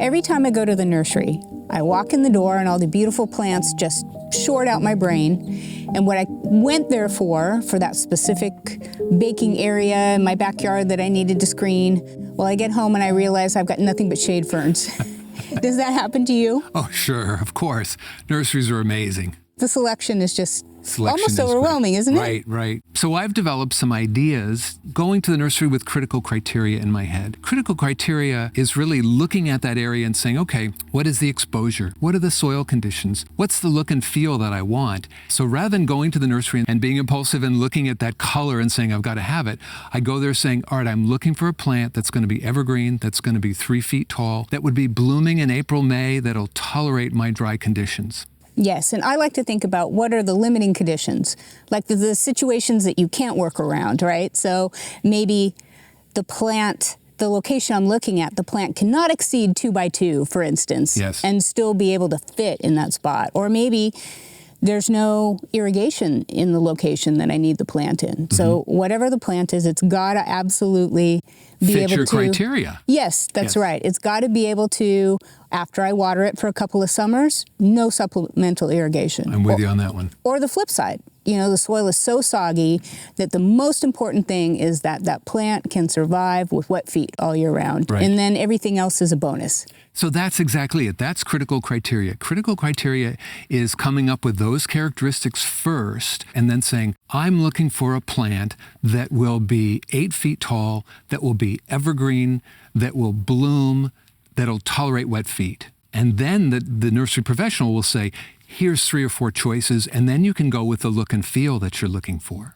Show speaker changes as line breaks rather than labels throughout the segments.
Every time I go to the nursery, I walk in the door and all the beautiful plants just short out my brain. And what I went there for that specific baking area in my backyard that I needed to screen, well, I get home and I realize I've got nothing but shade ferns. Does that happen to you?
Oh, sure, of course. Nurseries are amazing.
The selection is just almost overwhelming, isn't it?
Right, right. So I've developed some ideas going to the nursery with critical criteria in my head. Critical criteria is really looking at that area and saying, okay, what is the exposure? What are the soil conditions? What's the look and feel that I want? So rather than going to the nursery and being impulsive and looking at that color and saying, I've got to have it, I go there saying, all right, I'm looking for a plant that's going to be evergreen, that's going to be 3 feet tall, that would be blooming in April, May, that'll tolerate my dry conditions.
Yes, and I like to think about what are the limiting conditions, like the situations that you can't work around, right? So maybe the location I'm looking at, the plant cannot exceed 2 by 2, for instance,
yes,
and still be able to fit in that spot. Or maybe there's no irrigation in the location that I need the plant in. Mm-hmm. So whatever the plant is, it's got to absolutely be able to...
Fit your criteria.
Yes, that's right. It's got to be able to, after I water it for a couple of summers, no supplemental irrigation.
I'm with you on that one.
Or the flip side. You know, the soil is so soggy that the most important thing is that that plant can survive with wet feet all year round.
Right.
And then everything else is a bonus.
So that's exactly it. That's critical criteria. Critical criteria is coming up with those characteristics first and then saying, I'm looking for a plant that will be 8 feet tall, that will be evergreen, that will bloom, that'll tolerate wet feet. And then the nursery professional will say, here's 3 or 4 choices, and then you can go with the look and feel that you're looking for.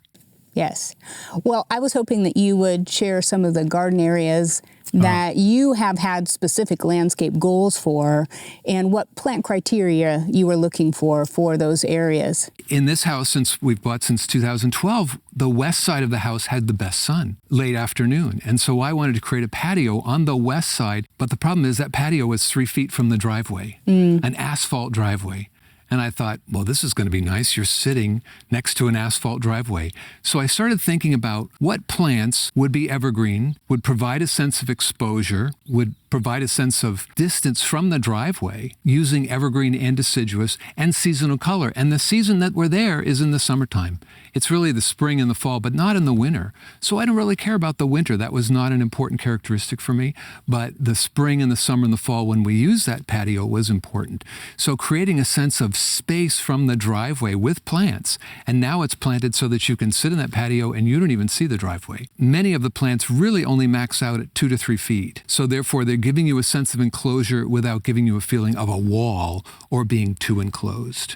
Yes. Well, I was hoping that you would share some of the garden areas that you have had specific landscape goals for and what plant criteria you were looking for those areas.
In this house, since we've bought since 2012, the west side of the house had the best sun, late afternoon. And so I wanted to create a patio on the west side, but the problem is that patio was 3 feet from the driveway, an asphalt driveway. And I thought, well, this is going to be nice. You're sitting next to an asphalt driveway. So I started thinking about what plants would be evergreen, would provide a sense of exposure, would provide a sense of distance from the driveway using evergreen and deciduous and seasonal color. And the season that we're there is in the summertime. It's really the spring and the fall, but not in the winter. So I don't really care about the winter. That was not an important characteristic for me. But the spring and the summer and the fall, when we use that patio, was important. So creating a sense of space from the driveway with plants. And now it's planted so that you can sit in that patio and you don't even see the driveway. Many of the plants really only max out at 2 to 3 feet. So therefore, they're giving you a sense of enclosure without giving you a feeling of a wall or being too enclosed.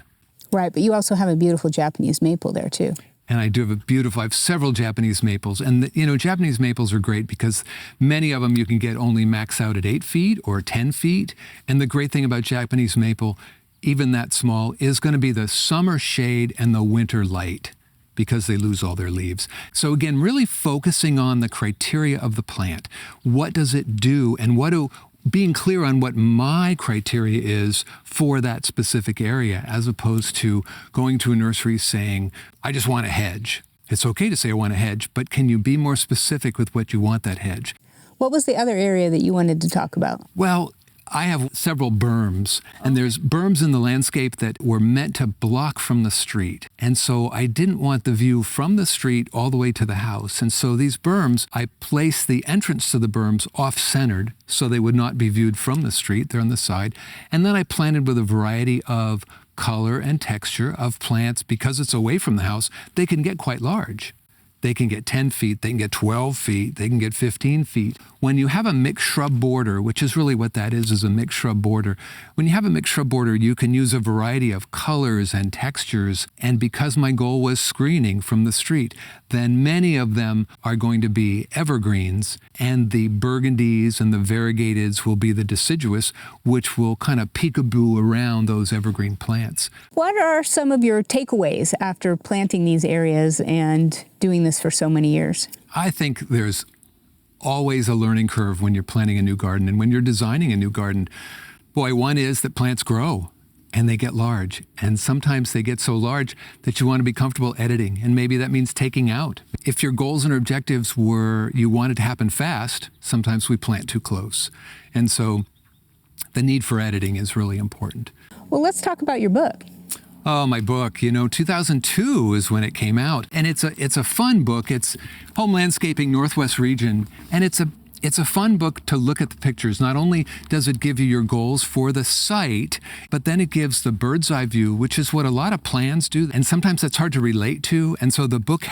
Right, but you also have a beautiful Japanese maple there too.
And I have several Japanese maples. And, Japanese maples are great because many of them you can get only max out at 8 feet or 10 feet. And the great thing about Japanese maple, even that small, is going to be the summer shade and the winter light because they lose all their leaves. So again, really focusing on the criteria of the plant. What does it do? And being clear on what my criteria is for that specific area, as opposed to going to a nursery saying, I just want a hedge. It's okay to say I want a hedge, but can you be more specific with what you want that hedge?
What was the other area that you wanted to talk about?
Well, I have several berms, and there's berms in the landscape that were meant to block from the street. And so I didn't want the view from the street all the way to the house. And so these berms, I placed the entrance to the berms off-centered so they would not be viewed from the street. They're on the side. And then I planted with a variety of color and texture of plants. Because it's away from the house, they can get quite large. They can get 10 feet, they can get 12 feet, they can get 15 feet. When you have a mixed shrub border, which is really what that is a mixed shrub border. When you have a mixed shrub border, you can use a variety of colors and textures. And because my goal was screening from the street, then many of them are going to be evergreens, and the burgundies and the variegateds will be the deciduous, which will kind of peekaboo around those evergreen plants.
What are some of your takeaways after planting these areas and doing this for so many years?
I think there's always a learning curve when you're planting a new garden and when you're designing a new garden. Boy, one is that plants grow and they get large. And sometimes they get so large that you want to be comfortable editing. And maybe that means taking out. If your goals and objectives were you want it to happen fast, sometimes we plant too close. And so the need for editing is really important.
Well, let's talk about your book.
Oh, my book, 2002 is when it came out. And it's a fun book. It's Home Landscaping Northwest Region. And it's a fun book to look at the pictures. Not only does it give you your goals for the site, but then it gives the bird's eye view, which is what a lot of plans do. And sometimes that's hard to relate to. And so the book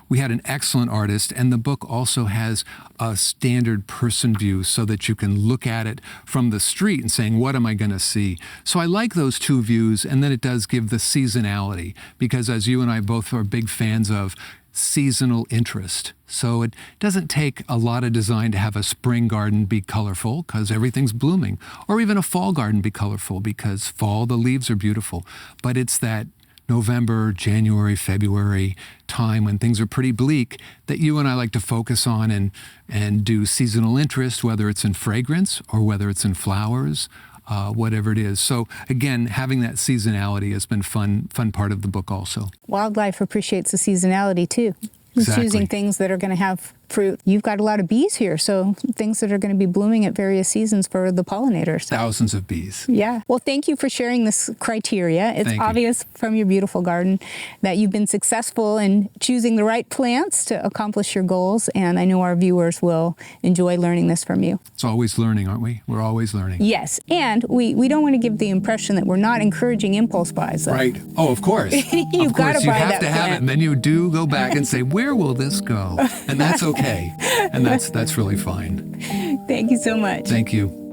we had an excellent artist, and the book also has a standard person view so that you can look at it from the street and saying, what am I going to see? So I like those two views. And then it does give the seasonality, because as you and I both are big fans of seasonal interest. So it doesn't take a lot of design to have a spring garden be colorful because everything's blooming, or even a fall garden be colorful because fall, the leaves are beautiful. But it's that November, January, February time when things are pretty bleak that you and I like to focus on and do seasonal interest, whether it's in fragrance or whether it's in flowers, whatever it is. So again, having that seasonality has been fun part of the book also.
Wildlife appreciates the seasonality too.
Exactly.
Choosing things that are going to have fruit. You've got a lot of bees here, so things that are going to be blooming at various seasons for the pollinators.
Thousands of bees.
Yeah. Well, thank you for sharing this criteria. It's obvious from your beautiful garden that you've been successful in choosing the right plants to accomplish your goals, and I know our viewers will enjoy learning this from you.
It's always learning, aren't we? We're always learning.
Yes, and we don't want to give the impression that we're not encouraging impulse buys. Though.
Right. Oh, of course.
You've got to buy that plant.
You have to have it, and then you do go back and say, where will this go? And that's okay. And that's really fine.
Thank you so much.
Thank you.